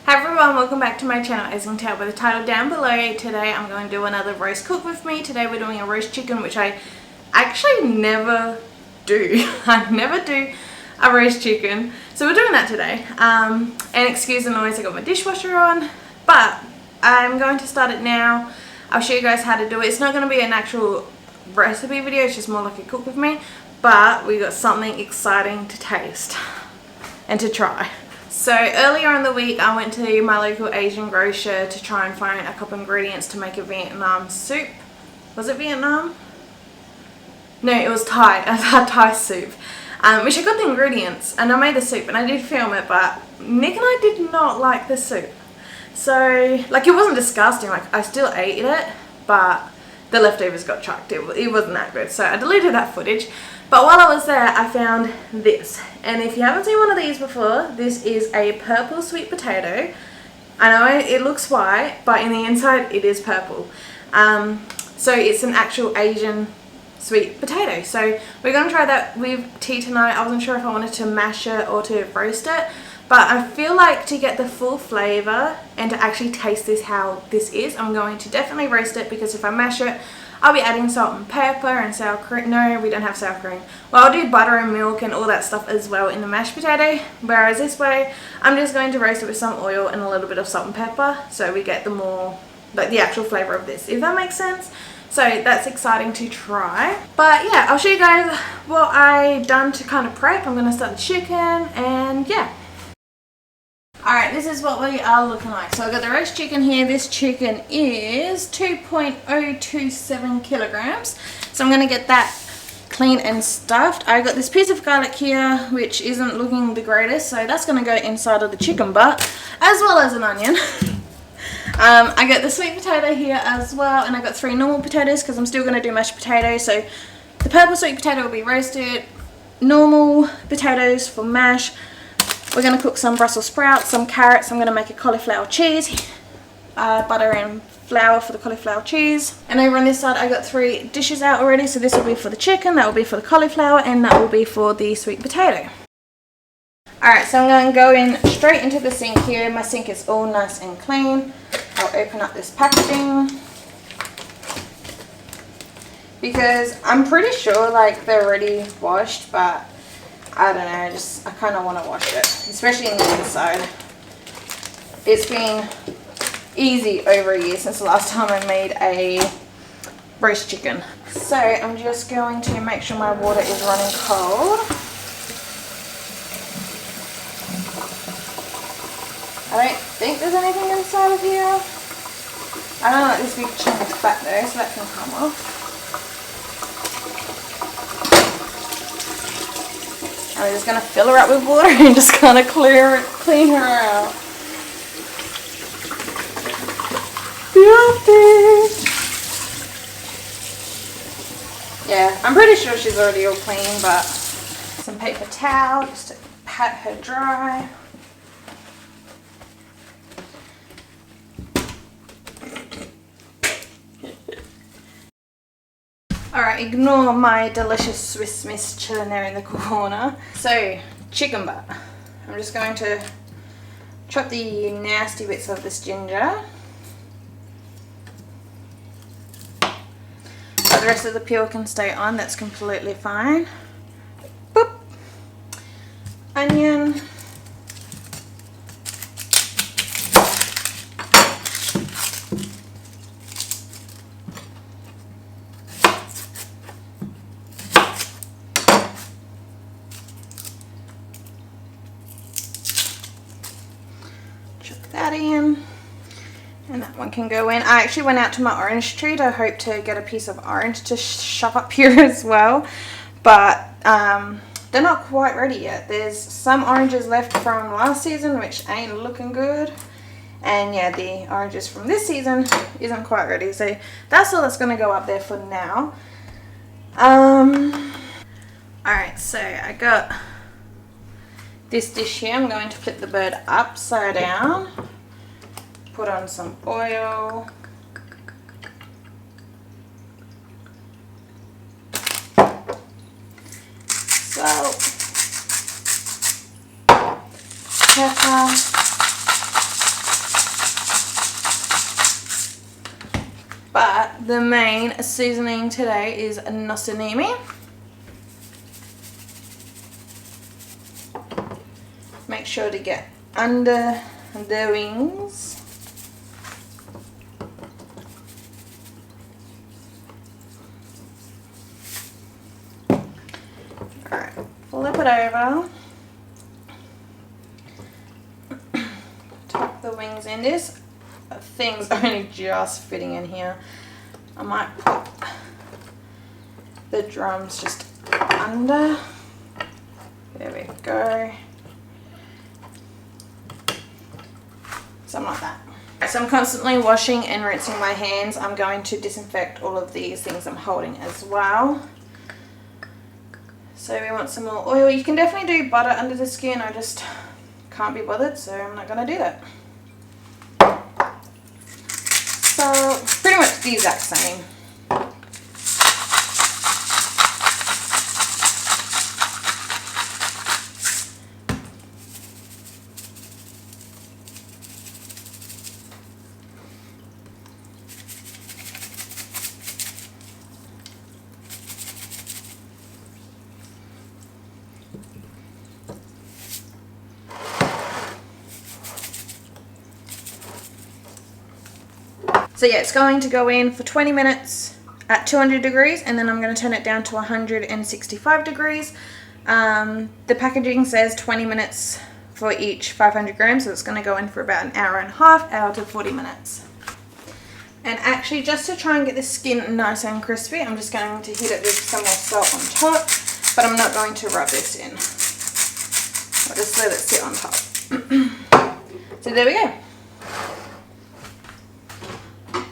Hi everyone, welcome back to my channel. As you can tell by the title down below, today I'm going to do another roast cook with me. Today we're doing a roast chicken, which I actually never do. I never do a roast chicken, so we're doing that today. And excuse the noise, I got my dishwasher on, but I'm going to start it now. I'll show you guys how to do it. It's not going to be an actual recipe video, it's just more like a cook with me, but we got something exciting to taste and to try. So earlier in the week I went to my local Asian grocer to try and find a couple ingredients to make a Vietnam soup. Was it Vietnam? No, it was Thai. I had Thai soup, which I got the ingredients and I made the soup and I did film it, but Nick and I did not like the soup. So like, it wasn't disgusting, like I still ate it, but the leftovers got chucked. It wasn't that good, so I deleted that footage. But while I was there, I found this. And if you haven't seen one of these before, this is a purple sweet potato. I know it looks white, but in the inside it is purple. So it's an actual Asian sweet potato. So we're going to try that with tea tonight. I wasn't sure if I wanted to mash it or to roast it, but I feel like to get the full flavour and to actually taste this how this is, I'm going to definitely roast it, because if I mash it, I'll be adding salt and pepper and sour cream. No, we don't have sour cream. Well, I'll do butter and milk and all that stuff as well in the mashed potato. Whereas this way, I'm just going to roast it with some oil and a little bit of salt and pepper, so we get the more, like the actual flavour of this, if that makes sense. So that's exciting to try. But yeah, I'll show you guys what I done to kind of prep. I'm going to start the chicken and yeah. Alright, this is what we are looking like. So I've got the roast chicken here. This chicken is 2.027 kilograms. So I'm going to get that clean and stuffed. I got this piece of garlic here, which isn't looking the greatest. So that's going to go inside of the chicken butt, as well as an onion. I got the sweet potato here as well. And I got 3 normal potatoes because I'm still going to do mashed potatoes. So the purple sweet potato will be roasted. Normal potatoes for mash. We're going to cook some Brussels sprouts, some carrots. I'm going to make a cauliflower cheese, butter and flour for the cauliflower cheese. And over on this side I got 3 dishes out already. So this will be for the chicken, that will be for the cauliflower, and that will be for the sweet potato. Alright, so I'm going to go in straight into the sink here. My sink is all nice and clean. I'll open up this packaging, because I'm pretty sure like they're already washed, but I don't know, I kind of want to wash it, especially in the inside. It's been easy over a year since the last time I made a roast chicken. So I'm just going to make sure my water is running cold. I don't think there's anything inside of here. I don't like this big chunk of fat though, so that can come off. I'm just going to fill her up with water and just kind of clean her out. Yeah, I'm pretty sure she's already all clean, but some paper towel just to pat her dry. Alright, ignore my delicious Swiss Miss chilling there in the corner. So, chicken butt. I'm just going to chop the nasty bits of this ginger. But the rest of the peel can stay on, that's completely fine. Boop. Onion. That in, and that one can go in. I actually went out to my orange tree to hope to get a piece of orange to shove up here as well, but they're not quite ready yet. There's some oranges left from last season which ain't looking good, and yeah, the oranges from this season isn't quite ready, so that's all that's going to go up there for now. Alright, so I got this dish here. I'm going to flip the bird upside down, put on some oil, salt, pepper, the main seasoning today is nosanimi. Make sure to get under the wings. Alright, flip it over. Tuck the wings in. This thing's only just fitting in here. I might put the drums just under. There we go. Something like that. So I'm constantly washing and rinsing my hands. I'm going to disinfect all of these things I'm holding as well. So we want some more oil. You can definitely do butter under the skin. I just can't be bothered, so I'm not going to do that. So pretty much the exact same. So yeah, it's going to go in for 20 minutes at 200 degrees, and then I'm going to turn it down to 165 degrees. The packaging says 20 minutes for each 500 grams, so it's going to go in for about an hour and a half, hour to 40 minutes. And actually, just to try and get the skin nice and crispy, I'm just going to hit it with some more salt on top, but I'm not going to rub this in. I'll just let it sit on top. So there we go.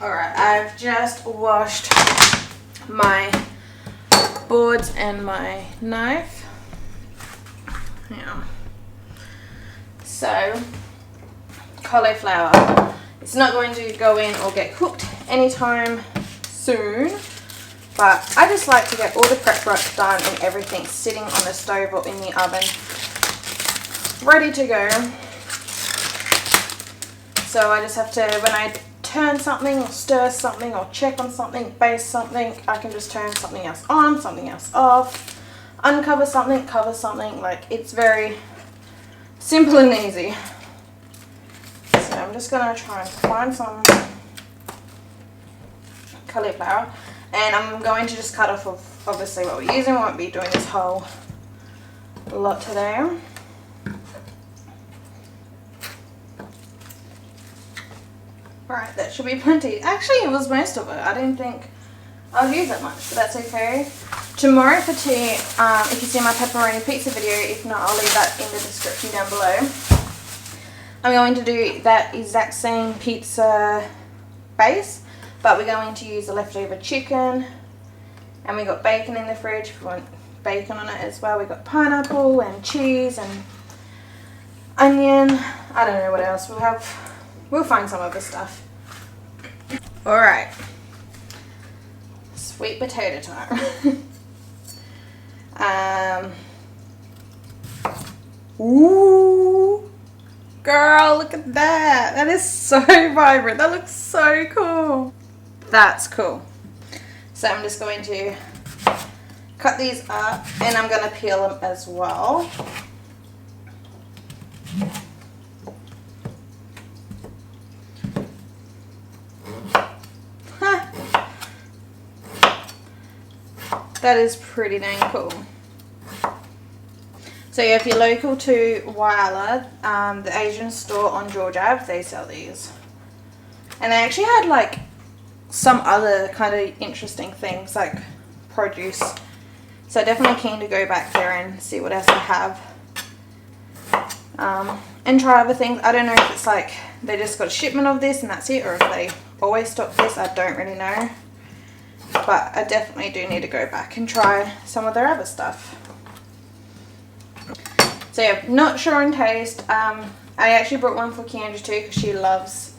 Alright, I've just washed my boards and my knife. Yeah. So, cauliflower. It's not going to go in or get cooked anytime soon, but I just like to get all the prep work done and everything sitting on the stove or in the oven, ready to go. So I just have to, when I turn something or stir something or check on something, baste something, I can just turn something else on, something else off, uncover something, cover something. Like, it's very simple and easy. So I'm just going to try and find some cauliflower, and I'm going to just cut off of obviously what we're using. We won't be doing this whole lot today. Alright, that should be plenty. Actually, it was most of it. I didn't think I'll use that much, but that's okay. Tomorrow for tea, if you see my pepperoni pizza video, if not, I'll leave that in the description down below. I'm going to do that exact same pizza base, but we're going to use the leftover chicken, and we got bacon in the fridge if you want bacon on it as well. We got pineapple and cheese and onion. I don't know what else we'll have. We'll find some other stuff. Alright. Sweet potato time. Ooh. Girl, look at that. That is so vibrant. That looks so cool. That's cool. So I'm just going to cut these up, and I'm going to peel them as well. That is pretty dang cool. So yeah, if you're local to Whyalla, the Asian store on George Ave, they sell these. And they actually had like some other kind of interesting things like produce. So definitely keen to go back there and see what else they have. And try other things. I don't know if it's like they just got a shipment of this and that's it, or if they always stock this. I don't really know. But I definitely do need to go back and try some of their other stuff. So yeah, not sure on taste. I actually brought one for Keandra too, because she loves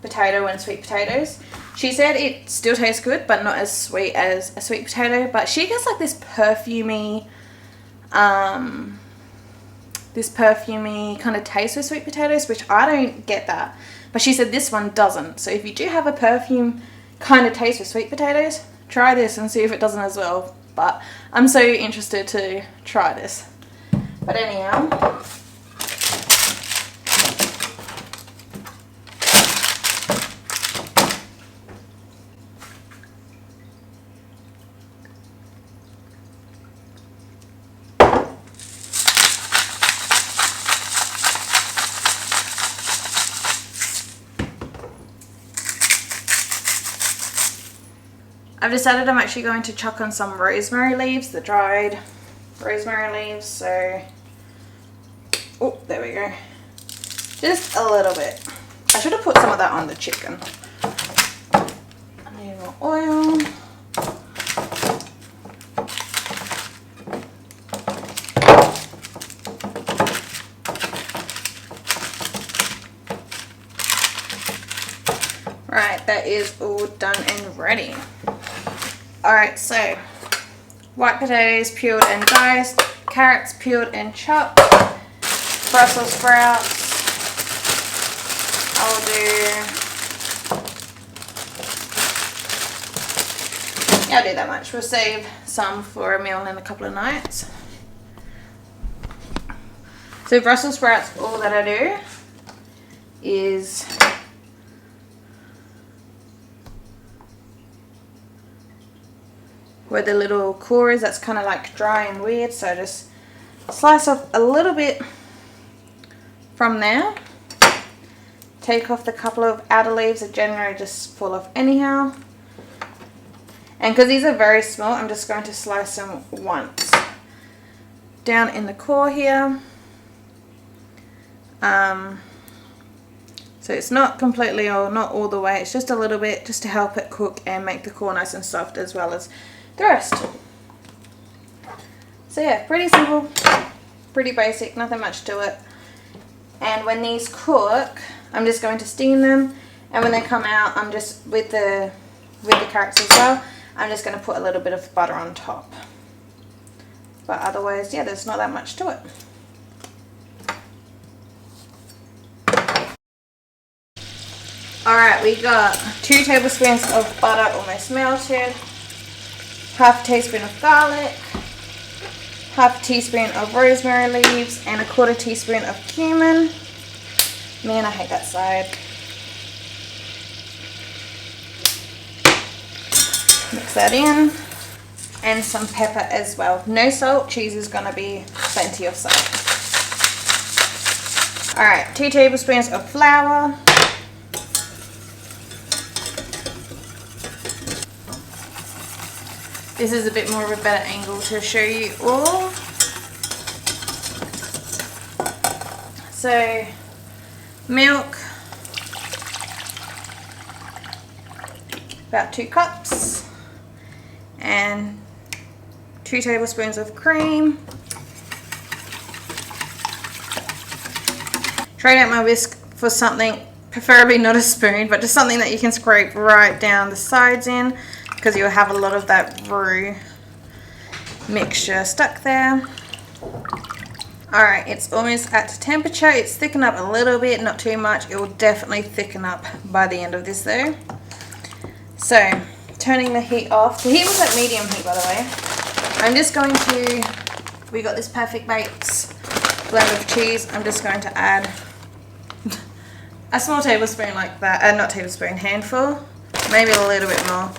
potato and sweet potatoes. She said it still tastes good, but not as sweet as a sweet potato. But she gets like this perfumey kind of taste with sweet potatoes, which I don't get that. But she said this one doesn't. So if you do have a perfume kind of taste with sweet potatoes. Try this and see if it doesn't as well. But I'm so interested to try this. But anyhow, I've decided I'm actually going to chuck on some rosemary leaves, the dried rosemary leaves. So, oh, there we go. Just a little bit. I should have put some of that on the chicken. I need more oil. Right, that is all done and ready. Alright, so white potatoes peeled and diced, carrots peeled and chopped, Brussels sprouts. I'll do that much. We'll save some for a meal in a couple of nights. So Brussels sprouts, all that I do is where the little core is, that's kind of like dry and weird, so just slice off a little bit from there. Take off the couple of outer leaves that generally just fall off anyhow. And because these are very small, I'm just going to slice them once. Down in the core here. So it's not completely or not all the way, it's just a little bit just to help it cook and make the core nice and soft as well as the rest. So yeah, pretty simple, pretty basic, nothing much to it. And when these cook, I'm just going to steam them, and when they come out, I'm just with the carrots as well, I'm just going to put a little bit of butter on top. But otherwise, yeah, there's not that much to it. Alright, we got 2 tablespoons of butter almost melted, half a teaspoon of garlic, half a teaspoon of rosemary leaves, and a 1/4 teaspoon of cumin. Man, I hate that side. Mix that in. And some pepper as well. No salt, cheese is going to be plenty of salt. Alright, 2 tablespoons of flour. This is a bit more of a better angle to show you all. So, milk, about 2 cups, and 2 tablespoons of cream. Trade out my whisk for something, preferably not a spoon, but just something that you can scrape right down the sides in, because you'll have a lot of that roux mixture stuck there. Alright, it's almost at temperature. It's thickened up a little bit, not too much. It will definitely thicken up by the end of this though. So, turning the heat off. The heat was at medium heat, by the way. I'm just going to, we got this Perfect Bakes blend of cheese. I'm just going to add a small tablespoon like that, not tablespoon, handful, maybe a little bit more.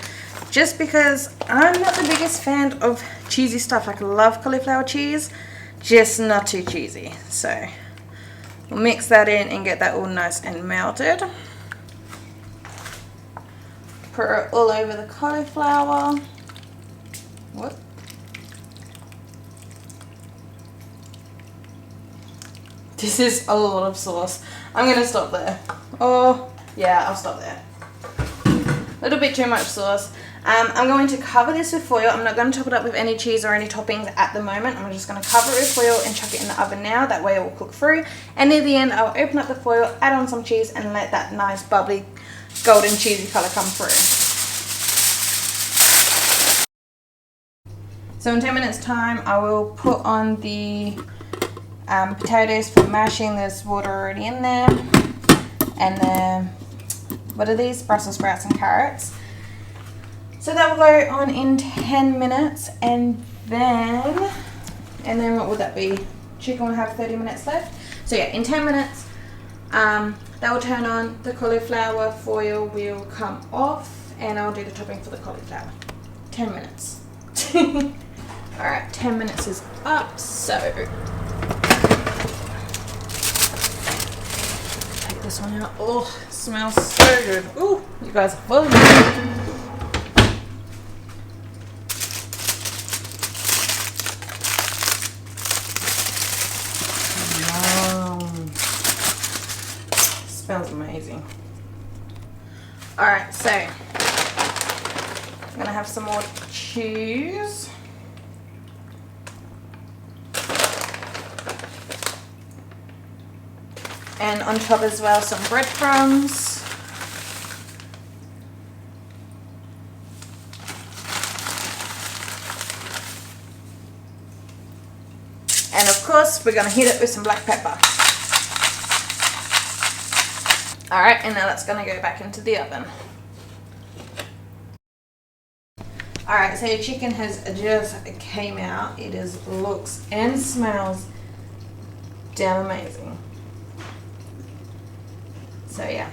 Just because I'm not the biggest fan of cheesy stuff. Like, I love cauliflower cheese, just not too cheesy. So we'll mix that in and get that all nice and melted. Pour it all over the cauliflower. What? This is a lot of sauce. I'm gonna stop there. Oh yeah, I'll stop there. A little bit too much sauce. I'm going to cover this with foil. I'm not going to top it up with any cheese or any toppings at the moment. I'm just going to cover it with foil and chuck it in the oven now. That way it will cook through. And near the end, I'll open up the foil, add on some cheese, and let that nice bubbly golden cheesy colour come through. So in 10 minutes time, I will put on the potatoes for mashing. There's water already in there. And then, what are these? Brussels sprouts and carrots. So that will go on in 10 minutes, and then what would that be? Chicken will have 30 minutes left. So yeah, in 10 minutes, that will turn on, the cauliflower foil will come off, and I'll do the topping for the cauliflower. 10 minutes. Alright, 10 minutes is up, so take this one out. Oh, it smells so good. Oh, you guys are full. Smells amazing. Alright, so I'm gonna have some more cheese. And on top as well, some breadcrumbs. And of course, we're gonna hit it with some black pepper. Alright, and now that's going to go back into the oven. Alright, so your chicken has just came out. It looks and smells damn amazing. So yeah,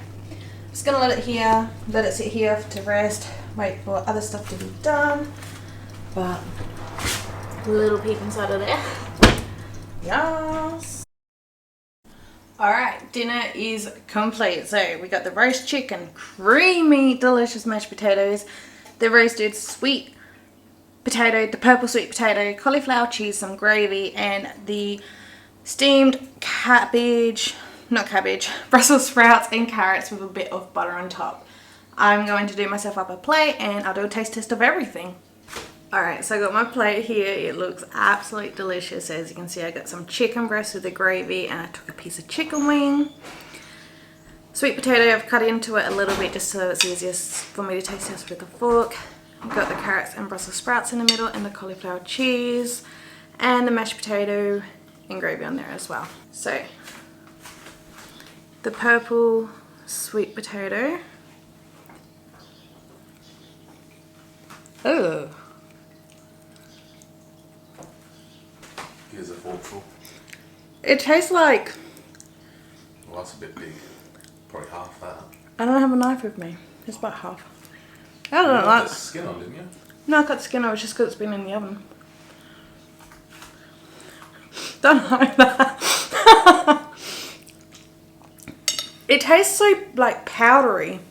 just going to let it sit here to rest, wait for other stuff to be done. But a little peek inside of there. Yes. Alright, dinner is complete. So we got the roast chicken, creamy, delicious mashed potatoes, the roasted sweet potato, the purple sweet potato, cauliflower cheese, some gravy, and the steamed Brussels sprouts and carrots with a bit of butter on top. I'm going to do myself up a plate and I'll do a taste test of everything. Alright, so I got my plate here. It looks absolutely delicious. As you can see, I got some chicken breast with the gravy, and I took a piece of chicken wing. Sweet potato, I've cut into it a little bit just so it's easiest for me to taste test with a fork. I've got the carrots and Brussels sprouts in the middle, and the cauliflower cheese, and the mashed potato and gravy on there as well. So, the purple sweet potato. Oh. Here's a forkful. It tastes like... Well, that's a bit big. Probably half that. I don't have a knife with me. It's about half. I don't cut like... the skin on, didn't you? No, I cut the skin off just because it's been in the oven. Don't like that. It tastes so, like, powdery.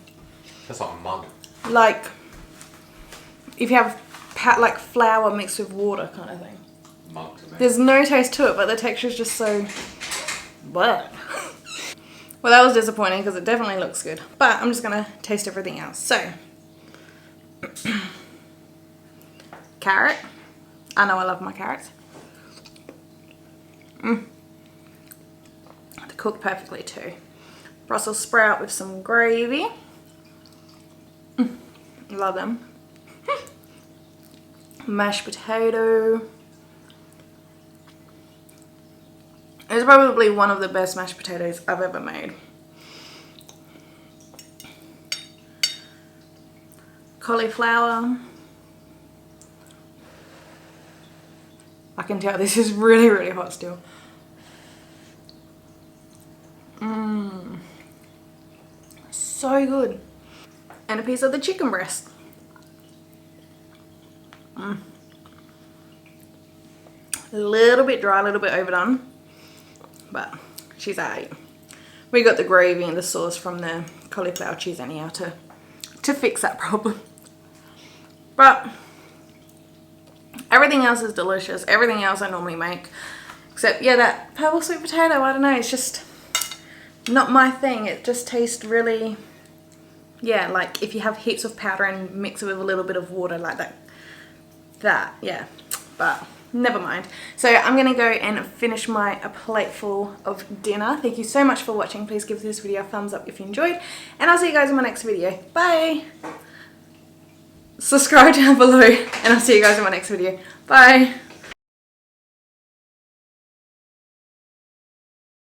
That's like a mug. Like, if you have, like, flour mixed with water kind of thing. Mug to me. There's no taste to it, but the texture is just so... What? Well, that was disappointing because it definitely looks good. But I'm just going to taste everything else. So, carrot. I know I love my carrots. They cook perfectly too. Brussels sprout with some gravy. Love them. Mashed potato. It's probably one of the best mashed potatoes I've ever made. Cauliflower. I can tell this is really, really hot still. So good. And a piece of the chicken breast. A little bit dry, a little bit overdone. But she's alright. We got the gravy and the sauce from the cauliflower cheese anyhow to fix that problem. But everything else is delicious. Everything else I normally make. Except, yeah, that purple sweet potato, I don't know, it's just not my thing. It just tastes really, yeah, like if you have heaps of powder and mix it with a little bit of water like that, yeah. But never mind. So I'm going to go and finish my plateful of dinner. Thank you so much for watching. Please give this video a thumbs up if you enjoyed. And I'll see you guys in my next video. Bye! Subscribe down below and I'll see you guys in my next video. Bye!